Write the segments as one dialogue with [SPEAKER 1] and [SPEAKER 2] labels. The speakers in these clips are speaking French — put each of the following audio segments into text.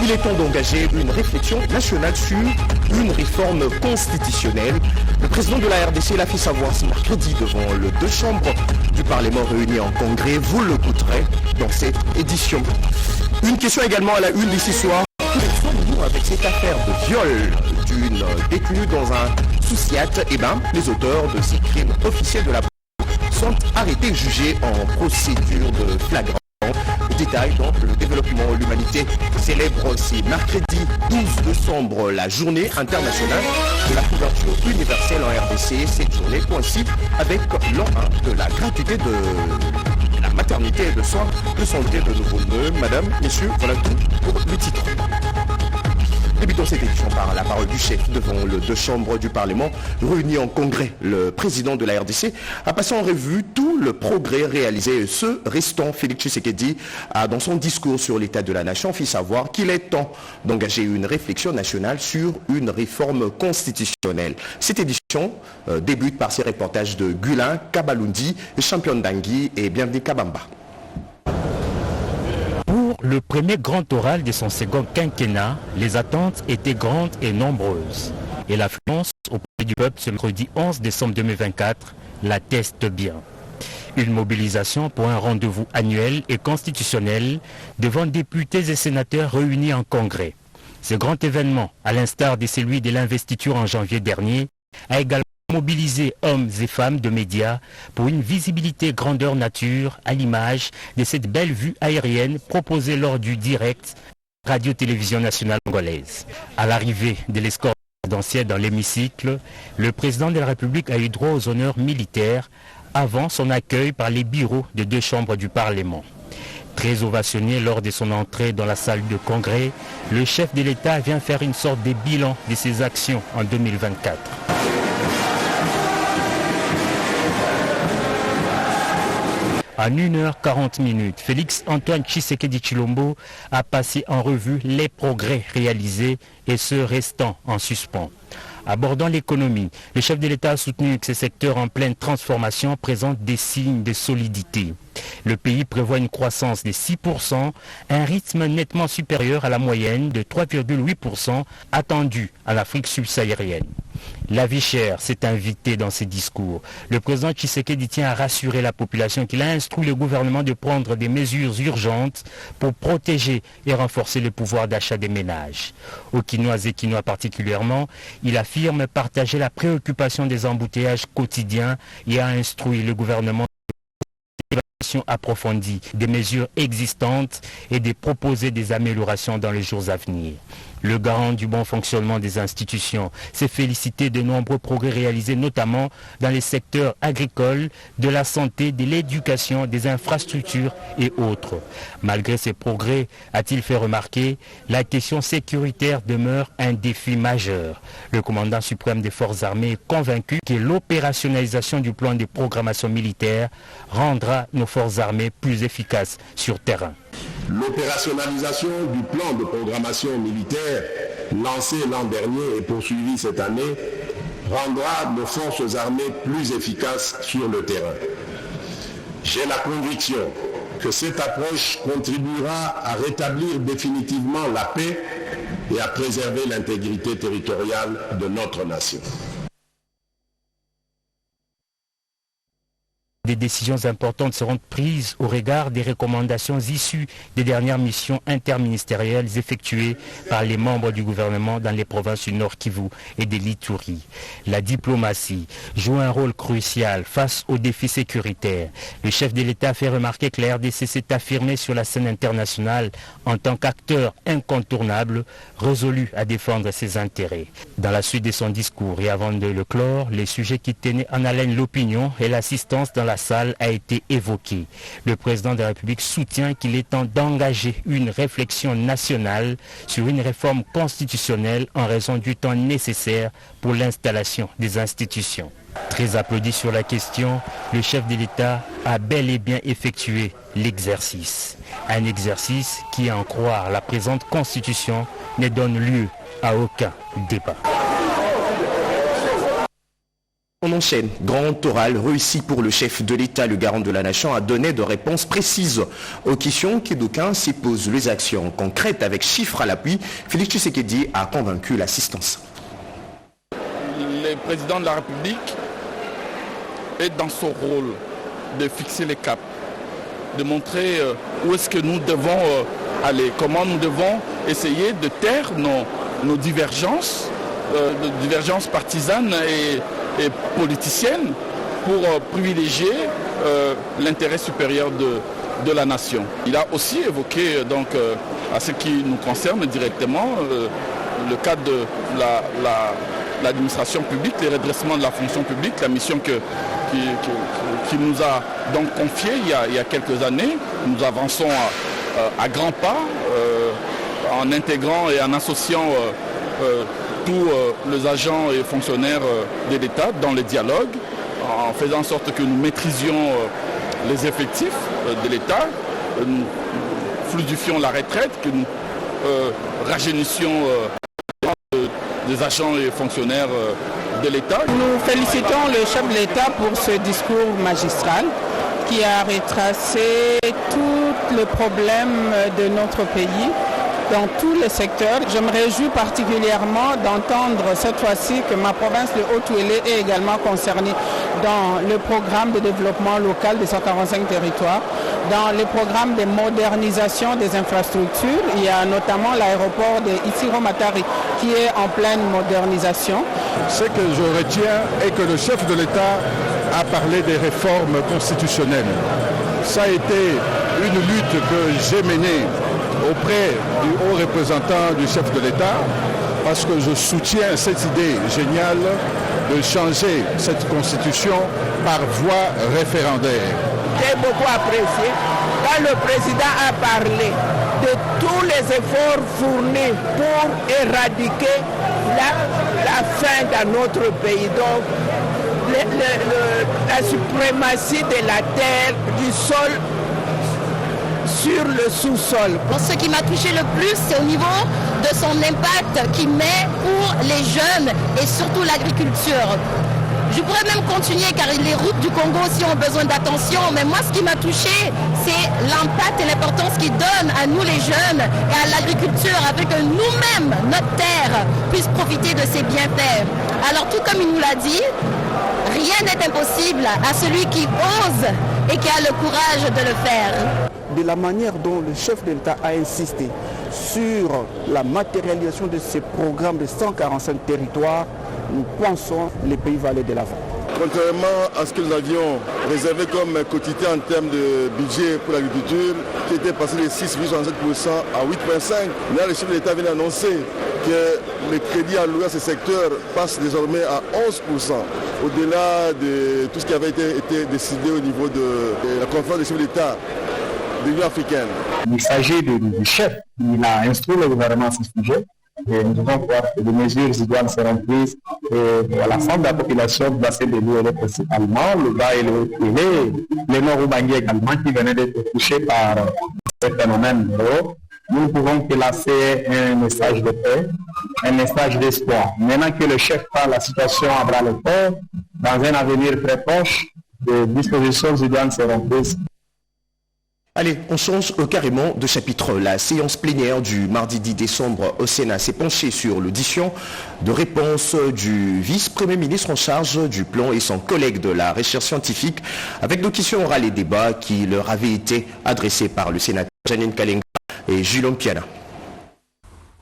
[SPEAKER 1] Il est temps d'engager une réflexion nationale sur une réforme constitutionnelle. Le président de la RDC l'a fait savoir ce mercredi devant les deux chambres du Parlement réunies en congrès. Vous le l'écouterez dans cette édition. Une question également à la une d'ici soir. Avec cette affaire de viol d'une détenue dans un Soussiat, les auteurs de ces crimes officiels de la police sont arrêtés et jugés en procédure de flagrant. Détail donc le développement, l'humanité célèbre ce mercredi 12 décembre la journée internationale de la couverture universelle en RDC. Cette journée coïncide avec l'an 1 de la gratuité de la maternité et de soins de santé de nouveau-nés. Madame, messieurs, voilà tout pour le titre. Débutons cette édition par la parole du chef devant les deux chambres du Parlement réunis en congrès. Le président de la RDC a passé en revue tout le progrès réalisé. Ce restant, Félix Tshisekedi, a dans son discours sur l'état de la nation fait savoir qu'il est temps d'engager une réflexion nationale sur une réforme constitutionnelle. Cette édition débute par ces reportages de Gulin, Kabalundi, Champion Dangui et Bienvenue Kabamba.
[SPEAKER 2] Le premier grand oral de son second quinquennat, les attentes étaient grandes et nombreuses. Et l'affluence auprès du peuple ce mercredi 11 décembre 2024 l'atteste bien. Une mobilisation pour un rendez-vous annuel et constitutionnel devant députés et sénateurs réunis en congrès. Ce grand événement, à l'instar de celui de l'investiture en janvier dernier, a également mobiliser hommes et femmes de médias pour une visibilité grandeur nature à l'image de cette belle vue aérienne proposée lors du direct Radio-Télévision nationale congolaise. À l'arrivée de l'escorte présidentielle dans l'hémicycle, le président de la République a eu droit aux honneurs militaires avant son accueil par les bureaux des deux chambres du Parlement. Très ovationné lors de son entrée dans la salle de congrès, le chef de l'État vient faire une sorte de bilan de ses actions en 2024. En 1h40, Félix Antoine Tshisekedi Tshilombo a passé en revue les progrès réalisés et ceux restant en suspens. Abordant l'économie, le chef de l'État a soutenu que ce secteur en pleine transformation présente des signes de solidité. Le pays prévoit une croissance de 6%, un rythme nettement supérieur à la moyenne de 3,8% attendue à l'Afrique subsaharienne. La vie chère s'est invitée dans ses discours. Le président Tshisekedi tient à rassurer la population qu'il a instruit le gouvernement de prendre des mesures urgentes pour protéger et renforcer le pouvoir d'achat des ménages. Aux Quinois et Quinois particulièrement, il affirme partager la préoccupation des embouteillages quotidiens et a instruit le gouvernement approfondie des mesures existantes et de proposer des améliorations dans les jours à venir. Le garant du bon fonctionnement des institutions s'est félicité de nombreux progrès réalisés notamment dans les secteurs agricoles, de la santé, de l'éducation, des infrastructures et autres. Malgré ces progrès, a-t-il fait remarquer, la question sécuritaire demeure un défi majeur. Le commandant suprême des forces armées est convaincu que l'opérationnalisation du plan de programmation militaire rendra nos forces armées plus efficaces sur terrain.
[SPEAKER 3] L'opérationnalisation du plan de programmation militaire lancé l'an dernier et poursuivi cette année rendra nos forces armées plus efficaces sur le terrain. J'ai la conviction que cette approche contribuera à rétablir définitivement la paix et à préserver l'intégrité territoriale de notre nation.
[SPEAKER 2] Des décisions importantes seront prises au regard des recommandations issues des dernières missions interministérielles effectuées par les membres du gouvernement dans les provinces du Nord Kivu et de l'Ituri. La diplomatie joue un rôle crucial face aux défis sécuritaires. Le chef de l'État a fait remarquer que la RDC s'est affirmée sur la scène internationale en tant qu'acteur incontournable, résolu à défendre ses intérêts. Dans la suite de son discours et avant de le clore, les sujets qui tenaient en haleine l'opinion et l'assistance dans la salle a été évoqué. Le président de la République soutient qu'il est temps d'engager une réflexion nationale sur une réforme constitutionnelle en raison du temps nécessaire pour l'installation des institutions. Très applaudi sur la question, le chef de l'État a bel et bien effectué l'exercice. Un exercice qui, à en croire la présente constitution, ne donne lieu à aucun débat.
[SPEAKER 1] On enchaîne. Grand oral réussi pour le chef de l'État, le garant de la nation, a donné de réponses précises aux questions qui d'aucuns s'y posent. Les actions concrètes avec chiffres à l'appui, Félix Tshisekedi a convaincu l'assistance.
[SPEAKER 4] Le président de la République est dans son rôle de fixer les caps, de montrer où est-ce que nous devons aller, comment nous devons essayer de taire nos divergences, divergences partisanes et politiciennes pour privilégier l'intérêt supérieur de la nation. Il a aussi évoqué donc à ce qui nous concerne directement le cadre de l'administration publique, les redressements de la fonction publique, la mission qui nous a donc confiée il y a quelques années. Nous avançons à grands pas en intégrant et en associant tous les agents et fonctionnaires de l'État dans les dialogues, en faisant en sorte que nous maîtrisions les effectifs de l'État, nous fluidifions la retraite, que nous rajeunissions des agents et fonctionnaires de l'État.
[SPEAKER 5] Nous félicitons le chef de l'État pour ce discours magistral qui a retracé tous les problèmes de notre pays dans tous les secteurs. Je me réjouis particulièrement d'entendre cette fois-ci que ma province de Haut-Uélé est également concernée dans le programme de développement local des 145 territoires, dans le programme de modernisation des infrastructures. Il y a notamment l'aéroport de Itsiro-Matari qui est en pleine modernisation.
[SPEAKER 6] Ce que je retiens est que le chef de l'État a parlé des réformes constitutionnelles. Ça a été une lutte que j'ai menée auprès du haut représentant du chef de l'État parce que je soutiens cette idée géniale de changer cette constitution par voie référendaire.
[SPEAKER 7] J'ai beaucoup apprécié quand le président a parlé de tous les efforts fournis pour éradiquer la faim dans notre pays. Donc, la suprématie de la terre, du sol sur le sous-sol.
[SPEAKER 8] Ce qui m'a touché le plus, c'est au niveau de son impact qu'il met pour les jeunes et surtout l'agriculture. Je pourrais même continuer car les routes du Congo aussi ont besoin d'attention, mais moi ce qui m'a touché, c'est l'impact et l'importance qu'il donne à nous les jeunes et à l'agriculture, avec que nous-mêmes, notre terre, puisse profiter de ses bienfaits. Alors tout comme il nous l'a dit, rien n'est impossible à celui qui ose et qui a le courage de le faire.
[SPEAKER 5] De la manière dont le chef de l'État a insisté sur la matérialisation de ces programmes de 145 territoires, nous pensons que le pays va aller de l'avant.
[SPEAKER 9] Contrairement à ce que nous avions réservé comme quotité en termes de budget pour l'agriculture, qui était passé de 6,67% à 8,5%, là le chef de l'État vient d'annoncer que le crédit alloué à ce secteur passe désormais à 11%, au-delà de tout ce qui avait été décidé au niveau de la conférence des chefs de l'État de l'Union africaine.
[SPEAKER 10] Il s'agit du chef, il a instruit le gouvernement à ce sujet. Et nous devons voir que des mesures idoines seront prises pour l'ensemble de la population du bassin de l'Uélé principalement, le bas et le nord-Ubangi également, qui venaient d'être touchés par ce phénomène de l'eau. Nous ne pouvons que lancer un message de paix, un message d'espoir. Maintenant que le chef prend la situation à bras le corps, dans un avenir très proche, des dispositions idoines seront prises.
[SPEAKER 1] Allez, on change carrément de chapitre. La séance plénière du mardi 10 décembre au Sénat s'est penchée sur l'audition de réponse du vice-premier ministre en charge du plan et son collègue de la recherche scientifique avec nos questions orales et débats qui leur avaient été adressés par le sénateur Janine Kalenga et Julien Piana.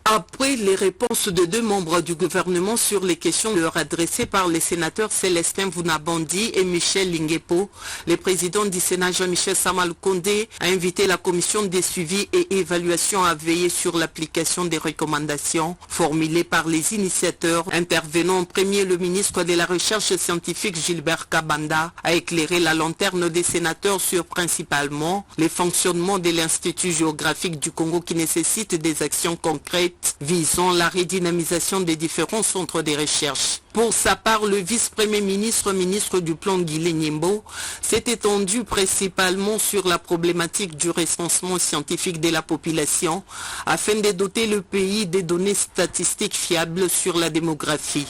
[SPEAKER 11] Après les réponses de deux membres du gouvernement sur les questions leur adressées par les sénateurs Célestin Vunabandi et Michel Linguepo, le président du Sénat Jean-Michel Samal Kondé a invité la commission des suivis et évaluations à veiller sur l'application des recommandations formulées par les initiateurs. Intervenant en premier, le ministre de la Recherche scientifique Gilbert Kabanda a éclairé la lanterne des sénateurs sur principalement les fonctionnements de l'Institut géographique du Congo qui nécessitent des actions concrètes visant la redynamisation des différents centres de recherche. Pour sa part, le vice-premier ministre, ministre du plan Guilé Nyembo, s'est étendu principalement sur la problématique du recensement scientifique de la population afin de doter le pays des données statistiques fiables sur la démographie.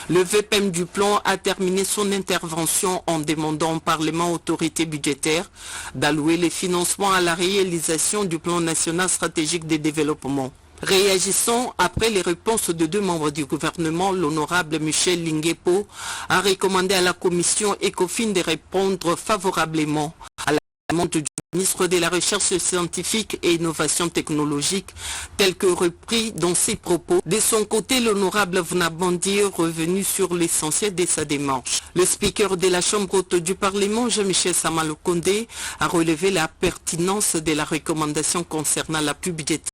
[SPEAKER 11] Le VPM du plan a terminé son intervention en demandant au Parlement autorité budgétaire d'allouer les financements à la réalisation du plan national stratégique de développement. Réagissant après les réponses de 2 membres du gouvernement, l'honorable Michel Linguepo a recommandé à la commission ECOFIN de répondre favorablement à la demande du ministre de la Recherche scientifique et innovation technologique, tel que repris dans ses propos. De son côté, l'honorable Vunabandi est revenu sur l'essentiel de sa démarche. Le speaker de la Chambre haute du Parlement, Jean-Michel Samalukonde, a relevé la pertinence de la recommandation concernant l'appui budgétaire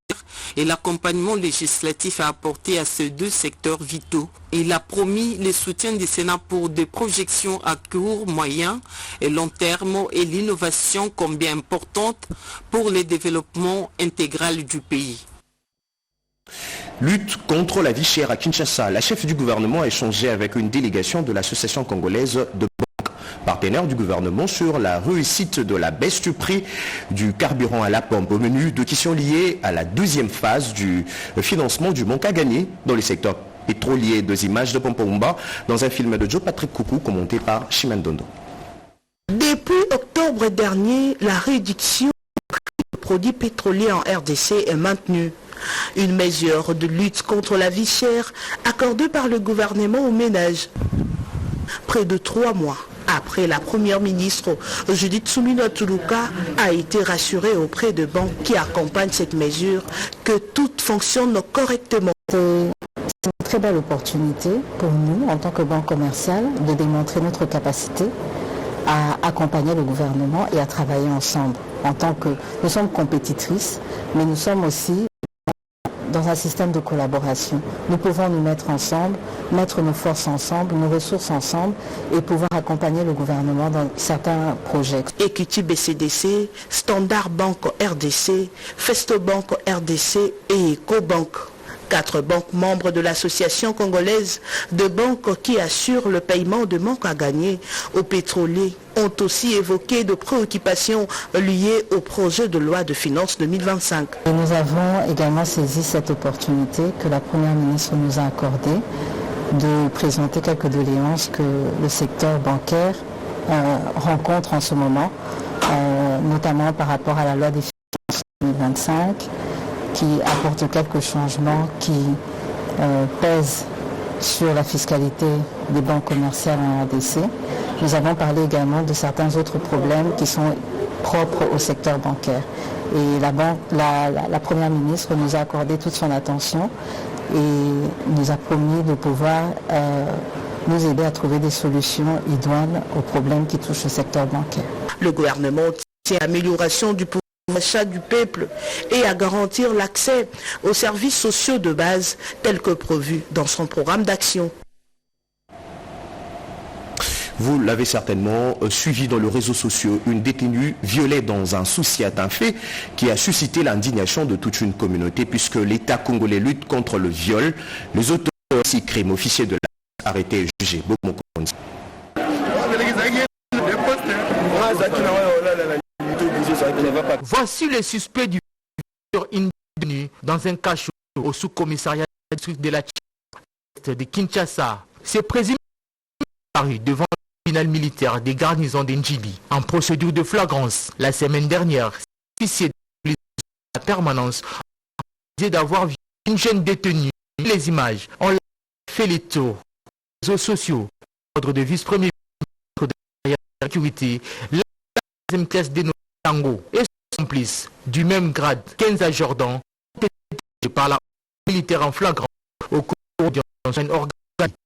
[SPEAKER 11] et l'accompagnement législatif à apporter à ces 2 secteurs vitaux. Il a promis le soutien du Sénat pour des projections à court, moyen et long terme et l'innovation combien importante pour le développement intégral du pays.
[SPEAKER 1] Lutte contre la vie chère à Kinshasa. La chef du gouvernement a échangé avec une délégation de l'association congolaise de partenaire du gouvernement sur la réussite de la baisse du prix du carburant à la pompe au menu de questions liées à la 2e phase du financement du manque à gagner dans les secteurs pétroliers. 2 images de Pompomba dans un film de Joe Patrick Koukou commenté par Chimandondo.
[SPEAKER 12] Depuis octobre dernier, la réduction du prix des produits pétroliers en RDC est maintenue. Une mesure de lutte contre la vie chère accordée par le gouvernement aux ménages. Près de 3 mois après, la première ministre Judith Suminwa Tuluka a été rassurée auprès de banques qui accompagnent cette mesure que tout fonctionne correctement.
[SPEAKER 13] C'est une très belle opportunité pour nous, en tant que banque commerciale, de démontrer notre capacité à accompagner le gouvernement et à travailler ensemble. En tant que nous sommes compétitrices, mais nous sommes aussi dans un système de collaboration. Nous pouvons nous mettre ensemble, mettre nos forces ensemble, nos ressources ensemble et pouvoir accompagner le gouvernement dans certains projets.
[SPEAKER 12] Equity BCDC, Standard Bank RDC, Festo Bank RDC et EcoBank. 4 banques membres de l'association congolaise de banques qui assurent le paiement de manque à gagner aux pétroliers ont aussi évoqué de préoccupations liées au projet de loi de finances 2025.
[SPEAKER 13] Et nous avons également saisi cette opportunité que la Première ministre nous a accordée de présenter quelques doléances que le secteur bancaire rencontre en ce moment, notamment par rapport à la loi des finances 2025, qui apporte quelques changements qui pèsent sur la fiscalité des banques commerciales en RDC. Nous avons parlé également de certains autres problèmes qui sont propres au secteur bancaire. Et la Première ministre nous a accordé toute son attention et nous a promis de pouvoir nous aider à trouver des solutions idoines aux problèmes qui touchent le secteur bancaire.
[SPEAKER 12] Le gouvernement tient à l'amélioration du pouvoir d'achat du peuple et à garantir l'accès aux services sociaux de base tels que prévus dans son programme d'action.
[SPEAKER 1] Vous l'avez certainement suivi dans les réseaux sociaux, une détenue violée dans un souci un fait qui a suscité l'indignation de toute une communauté puisque l'État congolais lutte contre le viol. Les auteurs de ces crimes officiers de la arrêtés et jugés.
[SPEAKER 14] Voici les suspects du viol dans un cachot au sous-commissariat de la de Kinshasa. C'est présumé devant le tribunal militaire des garnisons d'Ndjibi en procédure de flagrance. La semaine dernière, officiers de la permanence ont dit d'avoir vu une jeune détenue. Les images ont fait les tours des réseaux sociaux. L'ordre de vice-premier ministre de la sécurité, la 3e classe des Tango et son complice du même grade, Kenza Jordan, par la militaire en flagrant au cours d'une organisation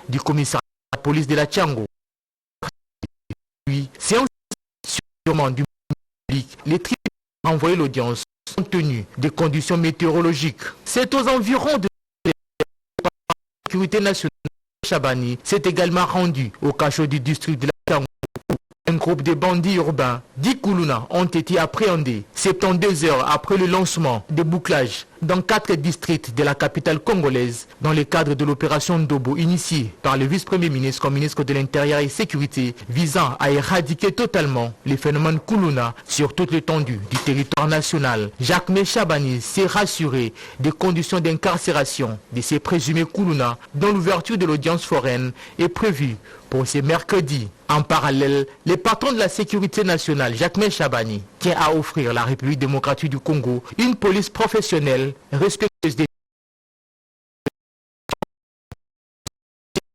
[SPEAKER 14] du commissariat de la police de la Tchango. Puis, séance sûrement du public, les tribunaux ont envoyé l'audience compte tenu des conditions météorologiques. C'est aux environs de la sécurité nationale Chabani s'est également rendu au cachot du district de la Tchango. Un groupe de bandits urbains, 10 Koulouna, ont été appréhendés 72 heures après le lancement des bouclages dans 4 districts de la capitale congolaise dans le cadre de l'opération Ndobo initiée par le vice-premier ministre comme ministre de l'Intérieur et Sécurité visant à éradiquer totalement les phénomènes Kuluna sur toute l'étendue du territoire national. Jacques Chabani s'est rassuré des conditions d'incarcération de ces présumés Kuluna dont l'ouverture de l'audience foraine est prévue pour ce mercredi. En parallèle, le patron de la sécurité nationale, Jacques Chabani, tient à offrir à la République démocratique du Congo une police professionnelle respectueuse des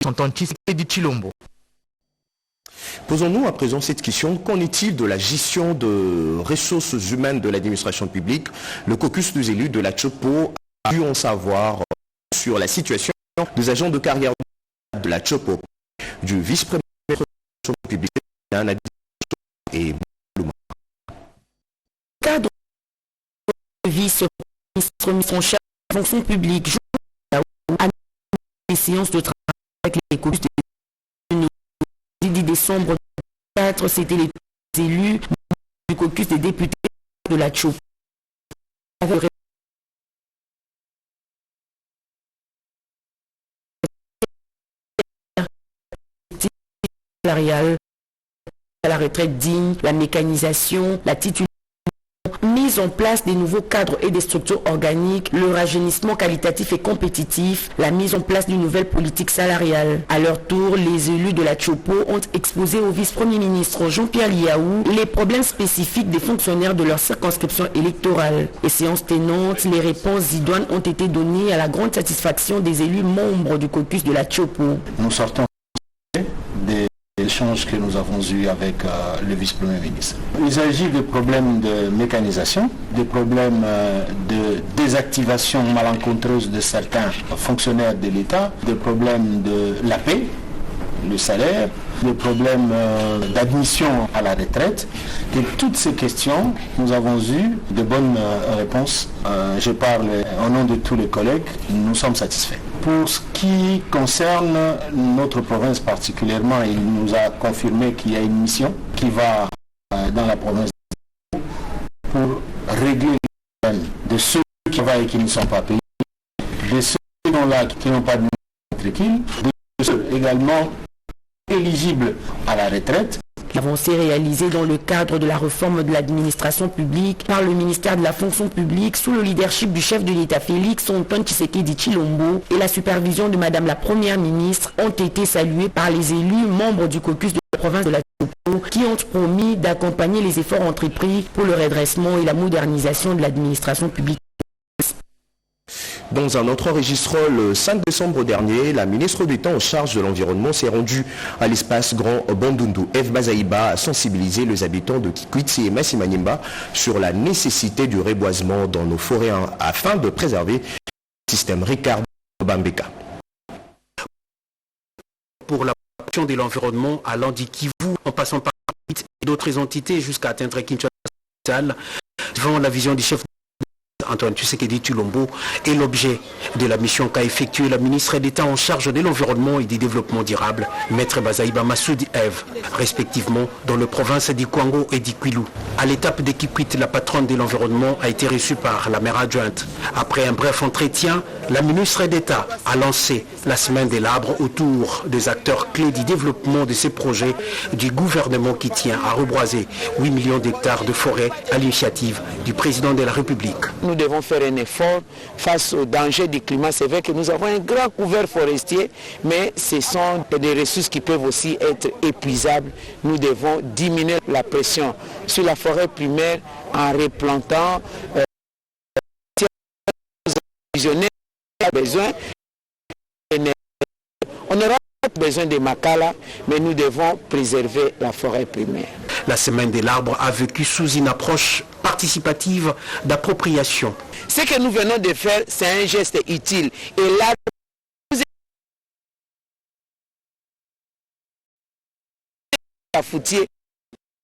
[SPEAKER 14] de Chilombo.
[SPEAKER 1] Posons-nous à présent cette question. Qu'en est-il de la gestion de ressources humaines de l'administration publique? Le caucus des élus de la Chopo a pu en savoir sur la situation des agents de carrière de la Chopo, du vice-premier de l'administration publique et
[SPEAKER 15] cadre de vice-ministre en charge de la fonction publique à des séances de travail avec les caucus des 10 décembre 2004, c'était les élus du caucus des députés de la Chopo. Salariale, à la retraite digne, la mécanisation, la titularisation, mise en place des nouveaux cadres et des structures organiques, le rajeunissement qualitatif et compétitif, la mise en place d'une nouvelle politique salariale. À leur tour, les élus de la Chopo ont exposé au vice-premier ministre Jean-Pierre Liaou les problèmes spécifiques des fonctionnaires de leur circonscription électorale. Et séance tenante, les réponses idoines ont été données à la grande satisfaction des élus membres du caucus de la Chopo.
[SPEAKER 16] Nous sortons des échanges que nous avons eus avec le vice-premier ministre. Il s'agit de problèmes de mécanisation, des problèmes de désactivation malencontreuse de certains fonctionnaires de l'État, des problèmes de la paix, le salaire, des problèmes d'admission à la retraite. Et toutes ces questions, nous avons eu de bonnes réponses. Je parle au nom de tous les collègues, nous sommes satisfaits. Pour ce qui concerne notre province particulièrement, il nous a confirmé qu'il y a une mission qui va dans la province pour régler les problèmes de ceux qui travaillent et qui ne sont pas payés, de ceux qui sont là qui n'ont pas de tranquille, de ceux également éligibles à la retraite.
[SPEAKER 15] L'avancée réalisée dans le cadre de la réforme de l'administration publique par le ministère de la fonction publique sous le leadership du chef de l'État Félix Antoine Tshisekedi Tshilombo et la supervision de Madame la Première ministre ont été saluées par les élus membres du caucus de la province de la Chopo qui ont promis d'accompagner les efforts entrepris pour le redressement et la modernisation de l'administration publique.
[SPEAKER 1] Dans un autre registre, le 5 décembre dernier, la ministre d'État en charge de l'environnement s'est rendue à l'espace Grand Bandundu. Eve Bazaïba a sensibilisé les habitants de Kikwiti et Massimanyimba sur la nécessité du reboisement dans nos forêts afin de préserver le système Ricardo Bambeka.
[SPEAKER 17] Pour la protection de l'environnement allant du Kivu en passant par d'autres entités jusqu'à atteindre Kinshasa, devant la vision du chef Antoine Tshisekedi Tshilombo est l'objet de la mission qu'a effectuée la ministre d'État en charge de l'environnement et du développement durable, Maître Bazaïba Massoudi Eve, respectivement dans les provinces du Kwango et du Kwilu. À l'étape de Kikwit, la patronne de l'environnement a été reçue par la maire adjointe. Après un bref entretien, la ministre d'État a lancé la semaine de l'arbre autour des acteurs clés du développement de ces projets du gouvernement qui tient à reboiser 8 millions d'hectares de forêt à l'initiative du président de la République.
[SPEAKER 7] Nous devons faire un effort face aux dangers du climat. C'est vrai que nous avons un grand couvert forestier, mais ce sont des ressources qui peuvent aussi être épuisables. Nous devons diminuer la pression sur la forêt primaire en replantant. On n'aura pas besoin de Makala, mais nous devons préserver la forêt primaire.
[SPEAKER 17] La semaine de l'arbre a vécu sous une approche participative d'appropriation.
[SPEAKER 7] Ce que nous venons de faire, c'est un geste utile. Et l'arbre foutier,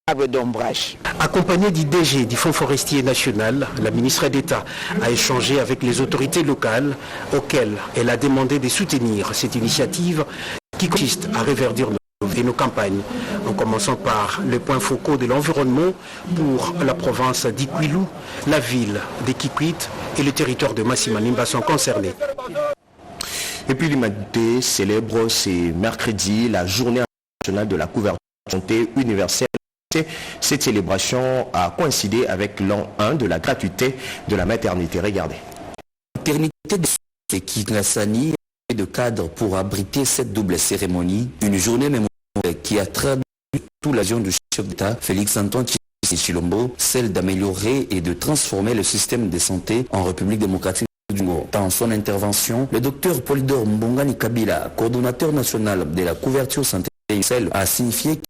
[SPEAKER 7] arbre d'ombrage.
[SPEAKER 17] Accompagnée du DG du Fonds forestier national, la ministre d'État a échangé avec les autorités locales auxquelles elle a demandé de soutenir cette initiative qui consiste à reverdir et nos campagnes, en commençant par les points focaux de l'environnement pour la province d'Iquilou, la ville d'Iquiquit et le territoire de Massimanimba sont concernés.
[SPEAKER 1] Et puis l'humanité célèbre ce mercredi la journée internationale de la couverture de santé universelle. Cette célébration a coïncidé avec l'an 1 de la gratuité de la maternité. Regardez.
[SPEAKER 18] La maternité de Kingasani est de cadre pour abriter cette double cérémonie, une journée mémorielle qui a traduit toute la vision du chef d'État Félix-Antoine Tshilombo, celle d'améliorer et de transformer le système de santé en République démocratique du Congo. Dans son intervention, le docteur Polydor Mbongani Kabila, coordonnateur national de la couverture santé universelle, a signifié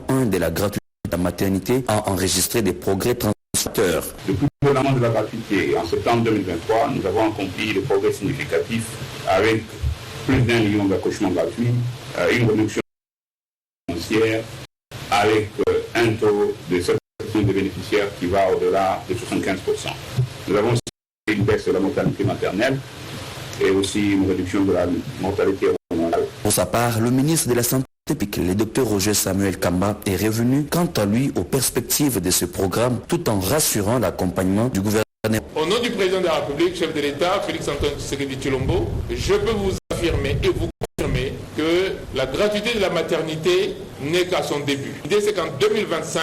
[SPEAKER 18] qu'un de la gratuité de la maternité a enregistré des progrès transformateurs.
[SPEAKER 19] Depuis le gouvernement de la gratuité, en septembre 2023, nous avons accompli des progrès significatifs avec plus d'1 million d'accouchements gratuits, une réduction financière avec un taux de 7% de bénéficiaires qui va au-delà de 75%. Nous avons aussi une baisse de la mortalité maternelle et aussi une réduction de la mortalité hormonale.
[SPEAKER 18] Pour sa part, le ministre de la Santé publique, le Dr Roger Samuel Kamba, est revenu quant à lui aux perspectives de ce programme tout en rassurant l'accompagnement du gouvernement.
[SPEAKER 20] Au nom du président de la République, chef de l'État, Félix-Antoine Tshilombo, je peux vous affirmer et vous confirmer que la gratuité de la maternité n'est qu'à son début. L'idée, c'est qu'en 2025,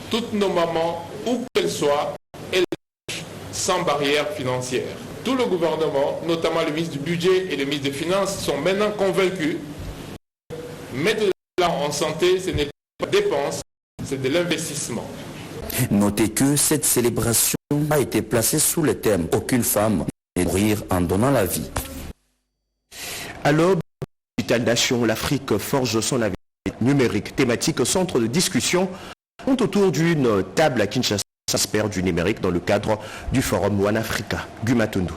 [SPEAKER 20] toutes nos mamans, où qu'elles soient, elles touchent sans barrière financière. Tout le gouvernement, notamment le ministre du Budget et le ministre des Finances, sont maintenant convaincus que mettre de l'argent en santé, ce n'est pas de dépense, c'est de l'investissement.
[SPEAKER 18] Notez que cette célébration a été placée sous le thème « Aucune femme ne doit mourir en donnant la vie ».
[SPEAKER 1] À l'aube, Digital Nation, l'Afrique forge son avenir numérique. Thématique centre de discussion autour d'une table à Kinshasa, expert du numérique dans le cadre du forum One Africa. Gumatundu.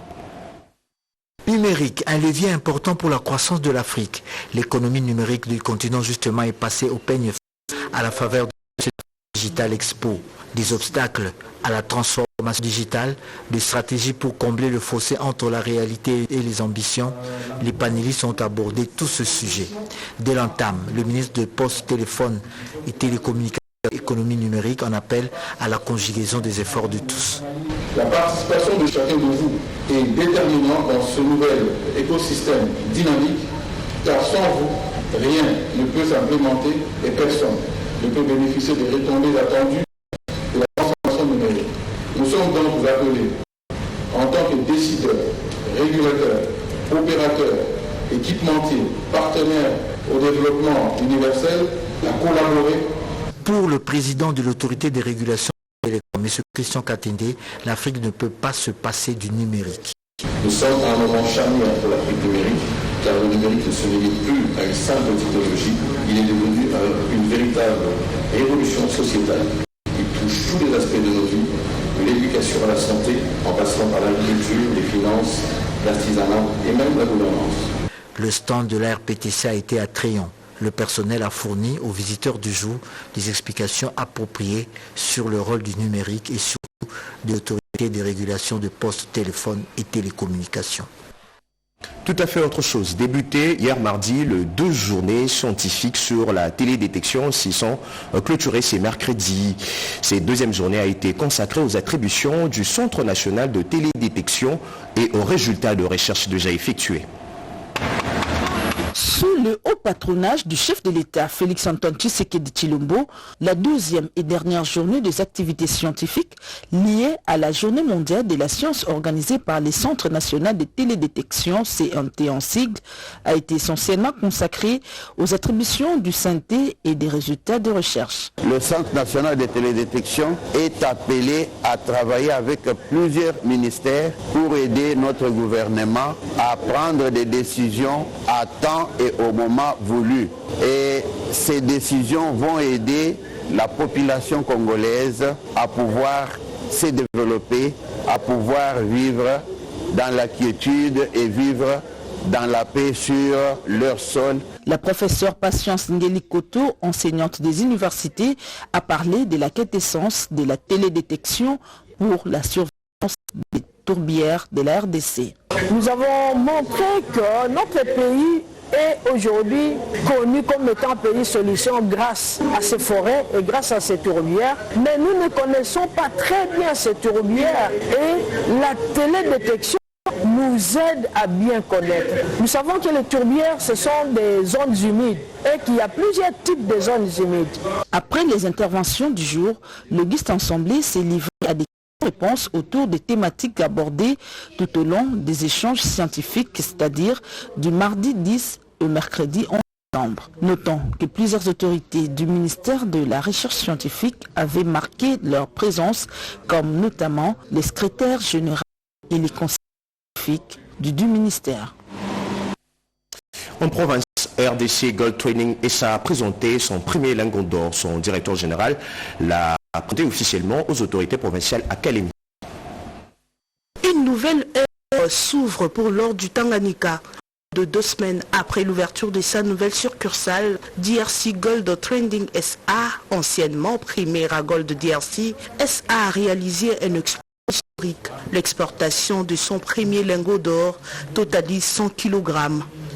[SPEAKER 14] Numérique, un levier important pour la croissance de l'Afrique. L'économie numérique du continent justement est passée au peigne à la faveur de Digital Expo. Des obstacles à la transformation digitale, des stratégies pour combler le fossé entre la réalité et les ambitions. Les panélistes ont abordé tout ce sujet. Dès l'entame, le ministre de Postes, Téléphone et Télécommunications et Économie numérique en appelle à la conjugaison des efforts de tous.
[SPEAKER 9] La participation de chacun de vous est déterminante dans ce nouvel écosystème dynamique, car sans vous, rien ne peut s'implémenter et personne ne peut bénéficier des retombées attendues de la transformation numérique. Nous sommes donc appelés, en tant que décideurs, régulateurs, opérateurs, équipementiers, partenaires au développement universel, à collaborer.
[SPEAKER 14] Pour le président de l'autorité des régulations télécom, M. Christian Katende, l'Afrique ne peut pas se passer du numérique.
[SPEAKER 9] Nous sommes à un moment charnière pour l'Afrique numérique, car le numérique ne se limite plus à une simple technologie, il est devenu une véritable révolution sociétale qui touche tous les aspects de nos vies, de l'éducation à la santé, en passant par l'agriculture, les finances, l'artisanat et même la gouvernance.
[SPEAKER 14] Le stand de la RPTC a été attrayant. Le personnel a fourni aux visiteurs du jour des explications appropriées sur le rôle du numérique et surtout de l'autorité des régulations de postes, téléphone et télécommunications.
[SPEAKER 1] Tout à fait autre chose. Débuté hier mardi, le 2 journées scientifiques sur la télédétection s'y sont clôturées ces mercredis. Cette deuxième journée a été consacrée aux attributions du Centre national de télédétection et aux résultats de recherche déjà effectués.
[SPEAKER 12] Sous le haut patronage du chef de l'État, Félix-Antoine Tshilombo, la 12e et dernière journée des activités scientifiques liées à la Journée mondiale de la science organisée par les Centres nationaux de télédétection, CNT en sigle, a été essentiellement consacrée aux attributions du synthé et des résultats de recherche.
[SPEAKER 21] Le Centre national de télédétection est appelé à travailler avec plusieurs ministères pour aider notre gouvernement à prendre des décisions à temps et au moment voulu. Et ces décisions vont aider la population congolaise à pouvoir se développer, à pouvoir vivre dans la quiétude et vivre dans la paix sur leur sol.
[SPEAKER 12] La professeure Patience Ngeli Koto, enseignante des universités, a parlé de la quintessence de la télédétection pour la surveillance des tourbières de la RDC.
[SPEAKER 7] Nous avons montré que notre pays
[SPEAKER 3] est aujourd'hui connu comme étant pays solution grâce à ces forêts et grâce à ces tourbières. Mais nous ne connaissons pas très bien ces tourbières et la télédétection nous aide à bien connaître. Nous savons que les tourbières, ce sont des zones humides et qu'il y a plusieurs types de zones humides.
[SPEAKER 12] Après les interventions du jour, l'Auguste Assemblée s'est livré à des réponses autour des thématiques abordées tout au long des échanges scientifiques, c'est-à-dire du mardi 10 au mercredi 11 septembre. Notons que plusieurs autorités du ministère de la Recherche scientifique avaient marqué leur présence, comme notamment les secrétaires généraux et les conseillers scientifiques du ministère.
[SPEAKER 1] En province, RDC Gold Training SA a présenté son premier lingot d'or. Son directeur général l'a présenté officiellement aux autorités provinciales à Kalemi.
[SPEAKER 12] Une nouvelle ère s'ouvre pour l'ordre du Tanganyika. De 2 semaines après l'ouverture de sa nouvelle succursale, DRC Gold Trending SA, anciennement Primera Gold DRC, SA a réalisé un exploit historique. L'exportation de son premier lingot d'or totalise 100 kg.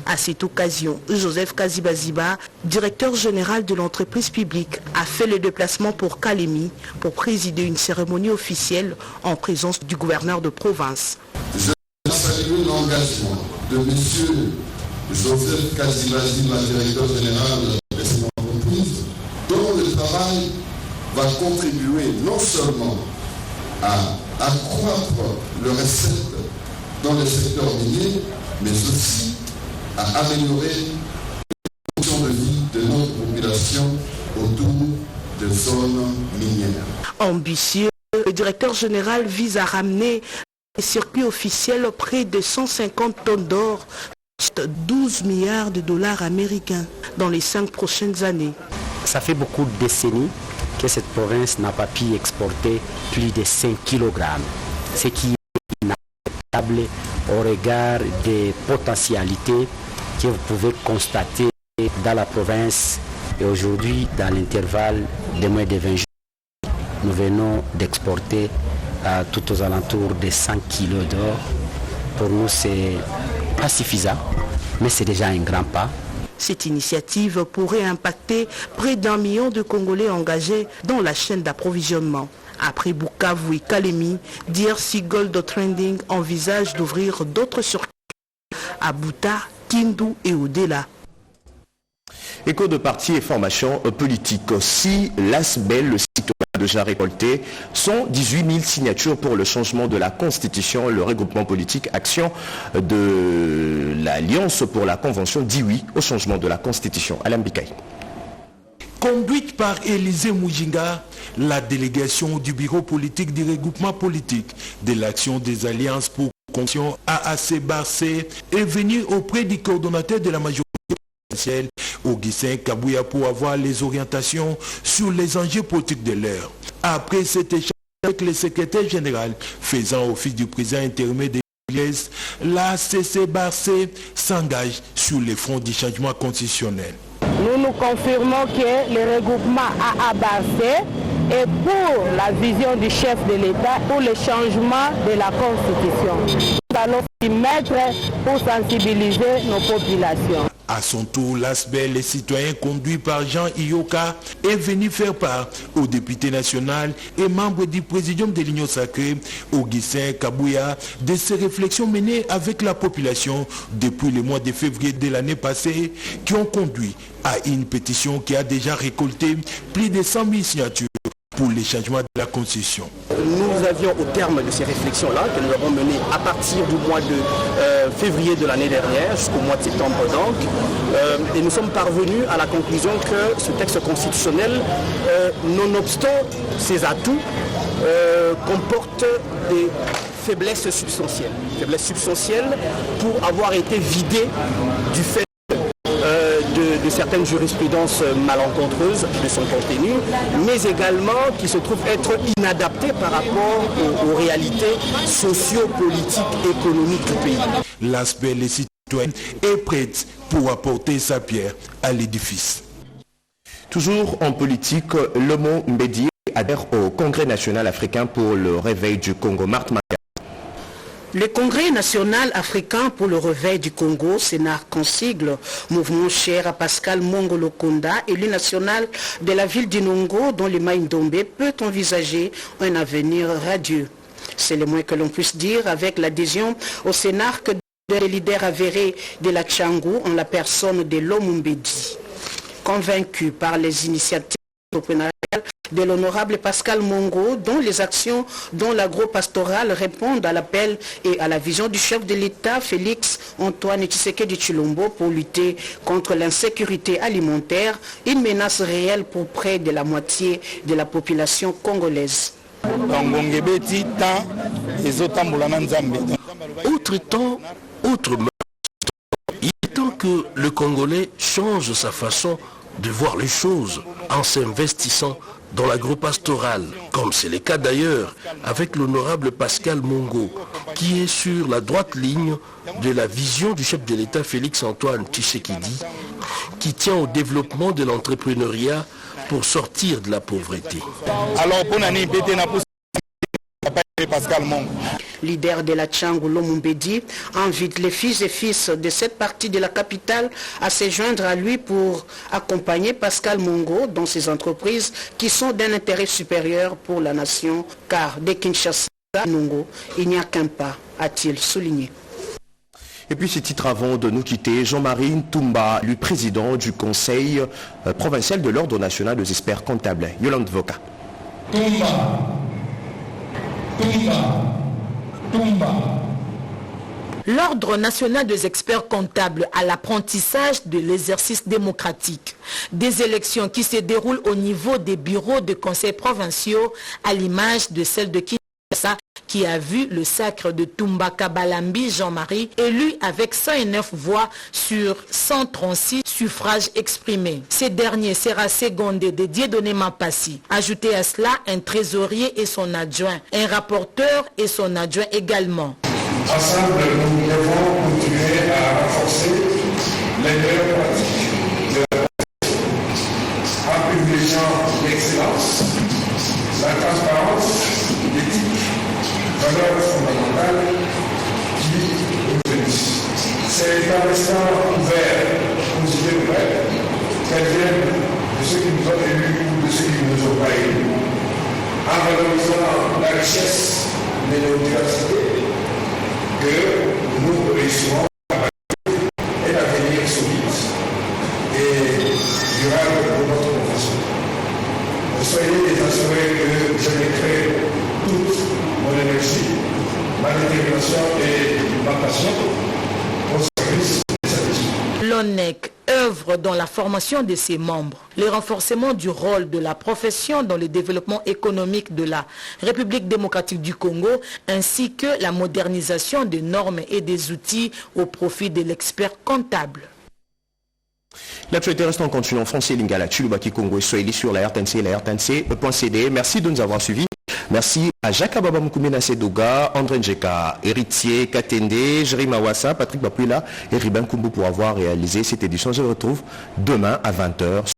[SPEAKER 12] À cette occasion, Joseph Kazibaziba, directeur général de l'entreprise publique, a fait le déplacement pour Kalemi pour présider une cérémonie officielle en présence du gouverneur de province.
[SPEAKER 22] Je salue l'engagement de M. Joseph Kazibaziba, directeur général de cette entreprise, dont le travail va contribuer non seulement à accroître le recette dans le secteur minier, mais aussi à améliorer les conditions de vie de notre population autour des zones minières.
[SPEAKER 12] Ambitieux, le directeur général vise à ramener les circuits officiels près de 150 tonnes d'or, 12 milliards de dollars américains dans les 5 prochaines années.
[SPEAKER 23] Ça fait beaucoup de décennies que cette province n'a pas pu exporter plus de 5 kg, ce qui est inacceptable au regard des potentialités que vous pouvez constater dans la province. Et aujourd'hui, dans l'intervalle de moins de 20 jours, nous venons d'exporter tout aux alentours de 100 kg d'or. Pour nous, c'est pas suffisant, mais c'est déjà un grand pas.
[SPEAKER 12] Cette initiative pourrait impacter près d'1 million de Congolais engagés dans la chaîne d'approvisionnement. Après Bukavu et Kalemi, DRC Gold Trending envisage d'ouvrir d'autres circuits à Buta, Kindu et Odela.
[SPEAKER 1] Écho de parti et formation politique. Si l'ASBEL, le citoyen, a déjà récolté 118 000 signatures pour le changement de la Constitution, le regroupement politique Action de l'Alliance pour la Convention dit oui au changement de la Constitution. Alain Bikaï.
[SPEAKER 24] Conduite par Élisée Moujinga, la délégation du bureau politique du regroupement politique de l'Action des Alliances pour Convention AAC Barcé est venue auprès du coordonnateur de la majorité présidentielle, Augustin Kabouya, pour avoir les orientations sur les enjeux politiques de l'heure. Après cet échange avec le secrétaire général faisant office du président intérimaire de l'Église, la CC Barcé s'engage sur les fronts du changement constitutionnel.
[SPEAKER 3] Nous nous confirmons que le regroupement AA Barcé est pour la vision du chef de l'État pour le changement de la Constitution. Nous allons s'y mettre pour sensibiliser nos populations.
[SPEAKER 24] À son tour, l'ASBEL, les citoyens conduits par Jean Ioka, est venu faire part au député national et membre du présidium de l'Union sacrée, Augustin Kabouya, de ces réflexions menées avec la population depuis le mois de février de l'année passée, qui ont conduit à une pétition qui a déjà récolté plus de 100 000 signatures pour les changements de la Constitution.
[SPEAKER 1] Nous avions au terme de ces réflexions-là, que nous avons menées à partir du mois de février de l'année dernière jusqu'au mois de septembre donc, et nous sommes parvenus à la conclusion que ce texte constitutionnel, nonobstant ses atouts, comporte des faiblesses substantielles. Faiblesses substantielles pour avoir été vidé du fait de certaines jurisprudences malencontreuses de son contenu, mais également qui se trouvent être inadaptées par rapport aux réalités socio-politiques et économiques du pays.
[SPEAKER 24] L'aspect les citoyens est prête pour apporter sa pierre à l'édifice.
[SPEAKER 1] Toujours en politique, Lomo Mbedi adhère au Congrès national africain pour le réveil du Congo. Marthe Maga.
[SPEAKER 2] Le Congrès national africain pour le réveil du Congo, CNAR consigle, mouvement cher à Pascal Mongolo Konda, élu national de la ville d'Inongo, dont le Maïndombe peut envisager un avenir radieux. C'est le moins que l'on puisse dire avec l'adhésion au CNAR que des leaders avérés de la Tchangou en la personne de Lomumbedi. Convaincu par les initiatives entrepreneuriales de l'honorable Pascal Mongo, dont les actions dont l'agro-pastoral répondent à l'appel et à la vision du chef de l'État, Félix Antoine Tshisekedi Tshilombo, pour lutter contre l'insécurité alimentaire, une menace réelle pour près de la moitié de la population congolaise.
[SPEAKER 4] Autre temps, autre mœurs. Il est temps que le Congolais change sa façon de voir les choses en s'investissant dans l'agro-pastoral, comme c'est le cas d'ailleurs avec l'honorable Pascal Mongo, qui est sur la droite ligne de la vision du chef de l'État Félix Antoine Tshisekedi, qui tient au développement de l'entrepreneuriat pour sortir de la pauvreté.
[SPEAKER 6] Alors, pour Pascal Mongo.
[SPEAKER 2] Leader de la Tchangou Lomumbedi invite les fils et fils de cette partie de la capitale à se joindre à lui pour accompagner Pascal Mongo dans ses entreprises qui sont d'un intérêt supérieur pour la nation, car dès Kinshasa, Nongo, il n'y a qu'un pas, a-t-il souligné.
[SPEAKER 1] Et puis ce titre avant de nous quitter, Jean-Marie Ntumba, le président du Conseil provincial de l'Ordre national des experts comptables. Yolande Voka.
[SPEAKER 8] L'Ordre national des experts comptables à l'apprentissage de l'exercice démocratique. Des élections qui se déroulent au niveau des bureaux de conseils provinciaux à l'image de celle de Kinshasa qui a vu le sacre de Tumba Kabalambi Jean-Marie élu avec 109 voix sur 136 suffrages exprimés. Ces derniers sera secondé de Dieudonné Mampassi. Ajoutez à cela un trésorier et son adjoint, un rapporteur et son adjoint également.
[SPEAKER 22] Ensemble, nous devons continuer à renforcer les meilleures pratiques en privilégiant l'excellence, la transparence, l'éthique, valeurs fondamentales qui nous unissent. C'est l'établissement ouvert aux idées nouvelles, qu'elles viennent de ceux qui nous ont élus ou de ceux qui ne nous ont pas élus, en valorisant la richesse de nos diversités, que nous réussirons à bâtir un avenir solide et durable pour notre profession. Soyez assurés que je mettrai toute mon énergie, ma détermination et ma passion au service de cette mission.
[SPEAKER 8] L'ONEC œuvre dans la formation de ses membres, le renforcement du rôle de la profession dans le développement économique de la République démocratique du Congo, ainsi que la modernisation des normes et des outils au profit de l'expert comptable.
[SPEAKER 1] L'actualité reste en continu en français, Lingala, Chulubaki Congo et Swahili sur la RTNC et la RTNC.cd. Merci de nous avoir suivis. Merci à Jacques Ababa Mkoumena Sedoga, André Njeka, Héritier, Katende, Jérémy Mawassa, Patrick Bapuila et Riban Kumbu pour avoir réalisé cette édition. Je vous retrouve demain à 20h.